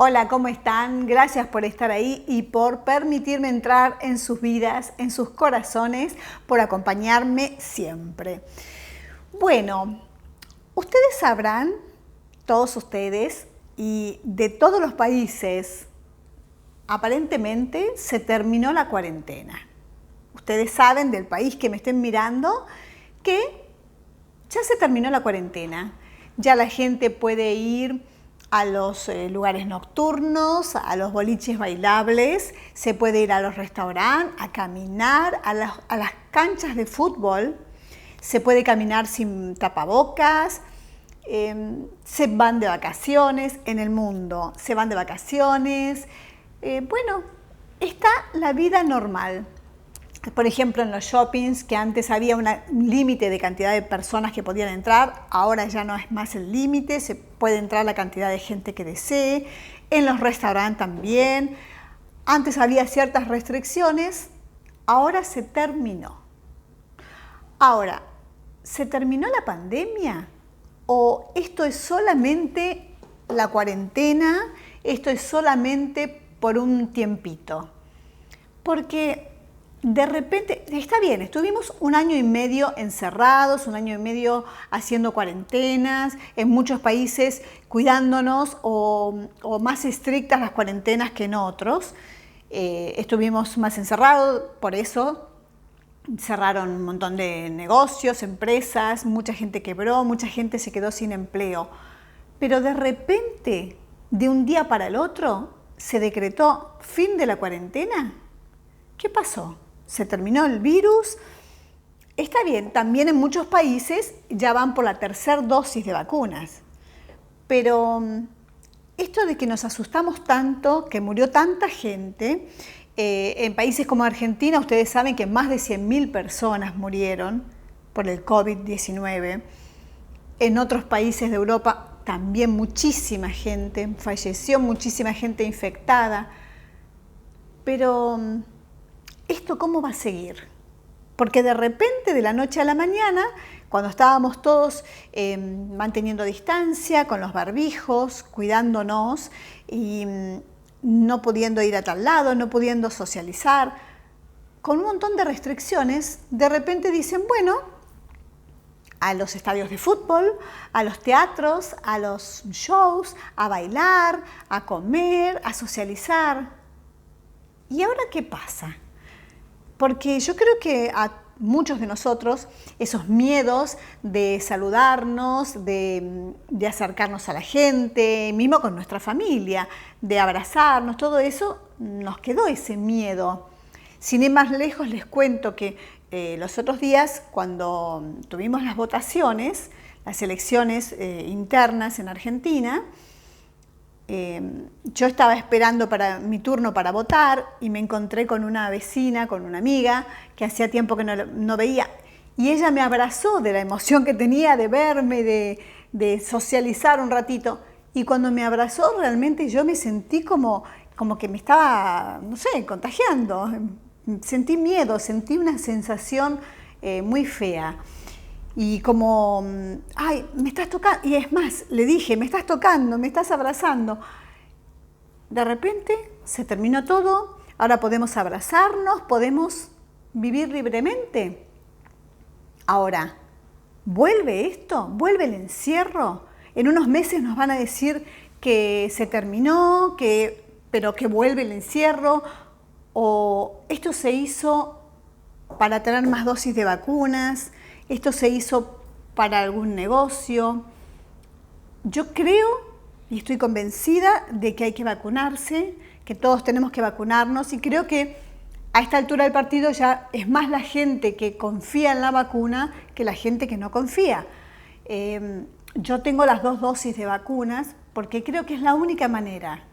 Hola, ¿cómo están? Gracias por estar ahí y por permitirme entrar en sus vidas, en sus corazones, por acompañarme siempre. Bueno, ustedes sabrán, todos ustedes, y de todos los países, aparentemente se terminó la cuarentena. Ustedes saben del país que me estén mirando que ya se terminó la cuarentena. Ya la gente puede ir a los lugares nocturnos, a los boliches bailables, se puede ir a los restaurantes, a caminar, a las canchas de fútbol, se puede caminar sin tapabocas, se van de vacaciones en el mundo, se van de vacaciones. Bueno, está la vida normal. Por ejemplo, en los shoppings, que antes había un límite de cantidad de personas que podían entrar, ahora ya no es más el límite, se puede entrar la cantidad de gente que desee. En los restaurantes también. Antes había ciertas restricciones, ahora se terminó. Ahora, ¿se terminó la pandemia? ¿O esto es solamente la cuarentena? ¿Esto es solamente por un tiempito? Porque de repente, está bien, estuvimos 1 año y medio encerrados, 1 año y medio haciendo cuarentenas, en muchos países cuidándonos o más estrictas las cuarentenas que en otros. Estuvimos más encerrados, por eso cerraron un montón de negocios, empresas, mucha gente quebró, mucha gente se quedó sin empleo. Pero de repente, de un día para el otro, se decretó fin de la cuarentena. ¿Qué pasó? ¿Se terminó el virus? Está bien, también en muchos países ya van por la 3ª dosis de vacunas. Pero esto de que nos asustamos tanto, que murió tanta gente, en países como Argentina, ustedes saben que más de 100.000 personas murieron por el COVID-19. En otros países de Europa también muchísima gente falleció, muchísima gente infectada. Pero ¿esto cómo va a seguir? Porque de repente, de la noche a la mañana, cuando estábamos todos manteniendo distancia, con los barbijos, cuidándonos y no pudiendo ir a tal lado, no pudiendo socializar, con un montón de restricciones, de repente dicen, bueno, a los estadios de fútbol, a los teatros, a los shows, a bailar, a comer, a socializar. ¿Y ahora qué pasa? Porque yo creo que a muchos de nosotros esos miedos de saludarnos, de acercarnos a la gente, mismo con nuestra familia, de abrazarnos, todo eso, nos quedó ese miedo. Sin ir más lejos, les cuento que los otros días, cuando tuvimos las votaciones, las elecciones internas en Argentina, yo estaba esperando para mi turno para votar y me encontré con una vecina, con una amiga que hacía tiempo que no veía, y ella me abrazó de la emoción que tenía de verme, de socializar un ratito, y cuando me abrazó realmente yo me sentí como que me estaba, no sé, contagiando, sentí miedo, sentí una sensación muy fea. Y como, ay, me estás tocando, y es más, le dije, me estás tocando, me estás abrazando. De repente se terminó todo, ahora podemos abrazarnos, podemos vivir libremente. Ahora, ¿vuelve esto? ¿Vuelve el encierro? En unos meses nos van a decir que se terminó, pero que vuelve el encierro, o esto se hizo para tener más dosis de vacunas, esto se hizo para algún negocio. Yo creo y estoy convencida de que hay que vacunarse, que todos tenemos que vacunarnos, y creo que a esta altura del partido ya es más la gente que confía en la vacuna que la gente que no confía. Yo tengo las 2 dosis de vacunas porque creo que es la única manera.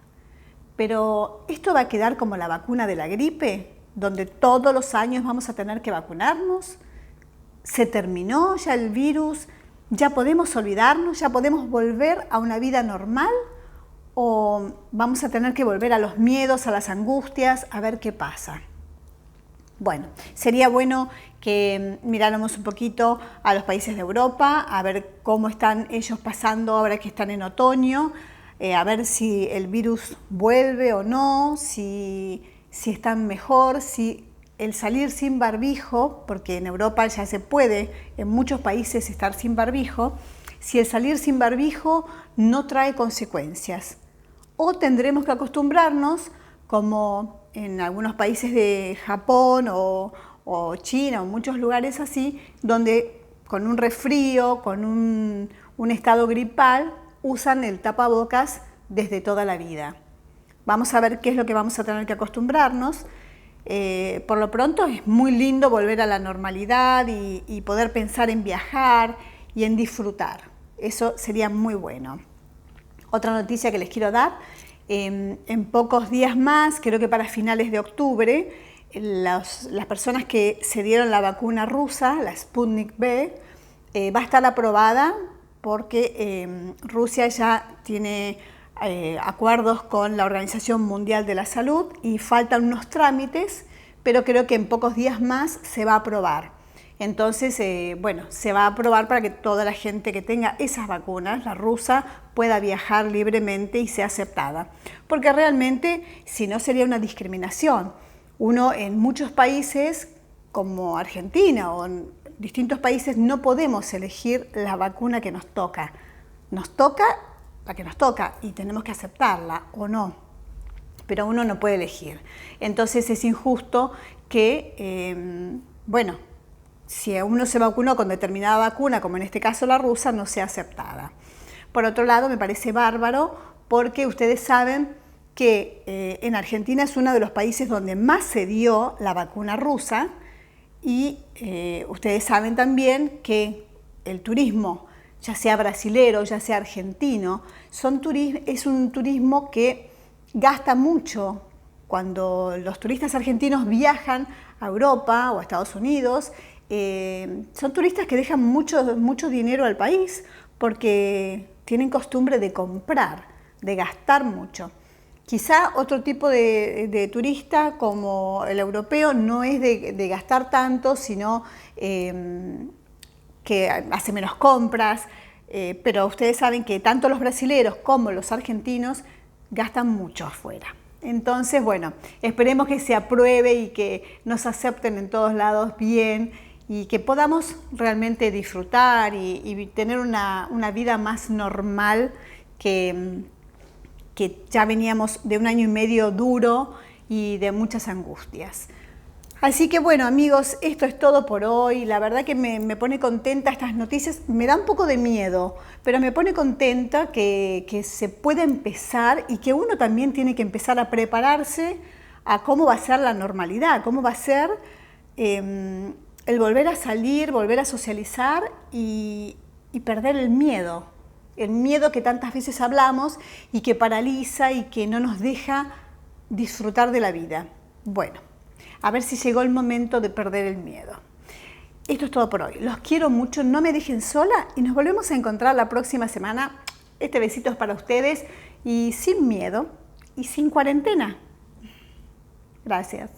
Pero ¿esto va a quedar como la vacuna de la gripe, donde todos los años vamos a tener que vacunarnos? ¿Se terminó ya el virus? ¿Ya podemos olvidarnos? ¿Ya podemos volver a una vida normal? ¿O vamos a tener que volver a los miedos, a las angustias, a ver qué pasa? Bueno, sería bueno que miráramos un poquito a los países de Europa, a ver cómo están ellos pasando ahora que están en otoño. a ver si el virus vuelve o no, si están mejor, si el salir sin barbijo, porque en Europa ya se puede en muchos países estar sin barbijo, si el salir sin barbijo no trae consecuencias. O tendremos que acostumbrarnos, como en algunos países de Japón o China o muchos lugares así, donde con un resfrío, con un estado gripal, usan el tapabocas desde toda la vida. Vamos a ver qué es lo que vamos a tener que acostumbrarnos. Por lo pronto es muy lindo volver a la normalidad y poder pensar en viajar y en disfrutar. Eso sería muy bueno. Otra noticia que les quiero dar, en pocos días más, creo que para finales de octubre, las personas que se dieron la vacuna rusa, la Sputnik V, va a estar aprobada porque Rusia ya tiene acuerdos con la Organización Mundial de la Salud y faltan unos trámites, pero creo que en pocos días más se va a aprobar. Entonces, bueno, se va a aprobar para que toda la gente que tenga esas vacunas, la rusa, pueda viajar libremente y sea aceptada. Porque realmente, si no, sería una discriminación. Uno en muchos países, como Argentina o en distintos países, no podemos elegir la vacuna que nos toca. Nos toca la que nos toca y tenemos que aceptarla o no, pero uno no puede elegir. Entonces es injusto que, bueno, si uno se vacunó con determinada vacuna, como en este caso la rusa, no sea aceptada. Por otro lado, me parece bárbaro porque ustedes saben que en Argentina es uno de los países donde más se dio la vacuna rusa y ustedes saben también que el turismo, ya sea brasilero, ya sea argentino, es un turismo que gasta mucho. Cuando los turistas argentinos viajan a Europa o a Estados Unidos, son turistas que dejan mucho dinero al país porque tienen costumbre de comprar, de gastar mucho. Quizá otro tipo de turista como el europeo no es de gastar tanto, sino que hace menos compras, pero ustedes saben que tanto los brasileros como los argentinos gastan mucho afuera. Entonces, bueno, esperemos que se apruebe y que nos acepten en todos lados bien y que podamos realmente disfrutar y tener una vida más normal que ya veníamos de un año y medio duro y de muchas angustias. Así que bueno, amigos, esto es todo por hoy. La verdad que me pone contenta estas noticias. Me da un poco de miedo, pero me pone contenta que se pueda empezar y que uno también tiene que empezar a prepararse a cómo va a ser la normalidad, cómo va a ser el volver a salir, volver a socializar y perder el miedo que tantas veces hablamos y que paraliza y que no nos deja disfrutar de la vida. Bueno, a ver si llegó el momento de perder el miedo. Esto es todo por hoy. Los quiero mucho, no me dejen sola y nos volvemos a encontrar la próxima semana. Este besito es para ustedes y sin miedo y sin cuarentena. Gracias.